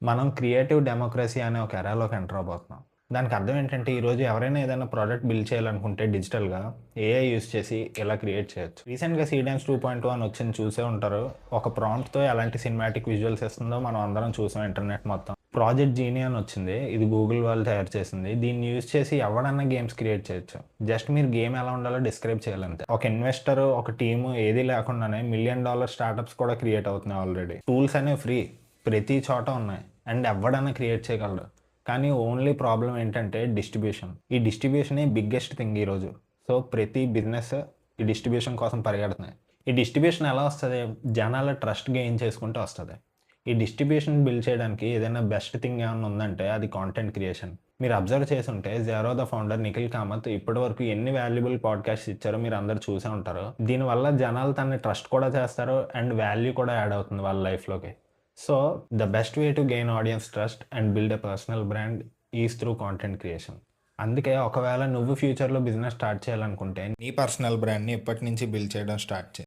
మనం creative democracy అనే ఒక ఎరాలోకి ఎంటర్ అవబోతున్నాం. దానికి అర్థం ఏంటంటే, ఈరోజు ఎవరైనా ఏదైనా ప్రోడక్ట్ బిల్డ్ చేయాలనుకుంటే డిజిటల్‌గా ఏఐ యూజ్ చేసి ఇలా క్రియేట్ చేయొచ్చు. రీసెంట్‌గా సీడెన్స్ 2.2 అని వచ్చింది చూసే ఉంటారు. ఒక ప్రాంప్ట్‌తో ఎలాంటి సినిమాటిక్ విజువల్స్ ఇస్తుందో మనం అందరం చూసాం ఇంటర్నెట్ మొత్తం. ప్రాజెక్ట్ జీనీ అని వచ్చింది. ఇది గూగుల్ వాళ్ళు తయారు చేసింది. దీన్ని యూజ్ చేసి ఎవడన్నా గేమ్స్ క్రియేట్ చేయొచ్చు. జస్ట్ మీరు గేమ్ ఎలా ఉండాలో డిస్క్రైబ్ చేయాలంతే. ఒక ఇన్వెస్టర్, ఒక టీమ్ ఏది లేకుండానే $1 మిలియన్ స్టార్టప్స్ కూడా క్రియేట్ అవుతున్నాయి ఆల్రెడీ. టూల్స్ అనేవి ఫ్రీ. ప్రతి చోట ఉన్నాయి. అండ్ ఎవడన్నా క్రియేట్ చేయగలడు. కానీ ఓన్లీ ప్రాబ్లమ్ ఏంటంటే డిస్ట్రిబ్యూషన్. ఈ డిస్ట్రిబ్యూషనే బిగ్గెస్ట్ థింగ్ ఈరోజు. సో ప్రతి బిజినెస్ ఈ డిస్ట్రిబ్యూషన్ కోసం పరిగెడుతున్నాయి. ఈ డిస్ట్రిబ్యూషన్ ఎలా వస్తది? జనాల ట్రస్ట్ గెయిన్ చేసుకుంటే వస్తది. ఈ డిస్ట్రిబ్యూషన్ బిల్డ్ చేయడానికి ఏదైనా బెస్ట్ థింగ్ ఏమన్నా ఉందంటే అది కాంటెంట్ క్రియేషన్. మీరు అబ్జర్వ్ చేసుంటే zero the founder Nikhil Kamath ఇప్పటివరకు ఎన్ని వాల్యుబుల్ పాడ్‌కాస్ట్స్ ఇచ్చారో మీరందరూ చూసే ఉంటారు. దీనివల్ల జనాలు తనని ట్రస్ట్ కూడా చేస్తారు అండ్ వాల్యూ కూడా యాడ్ అవుతుంది వాళ్ళ లైఫ్‌లోకి. So, the best way to gain audience trust and build a personal brand is through content creation. అందుకే ఒకవేళ నువ్వు ఫ్యూచర్‌లో బిజినెస్ స్టార్ట్ చేయాలనుకుంటే నీ పర్సనల్ బ్రాండ్‌ని ఇప్పటి నుంచి బిల్డ్ చేయడం స్టార్ట్ చెయి.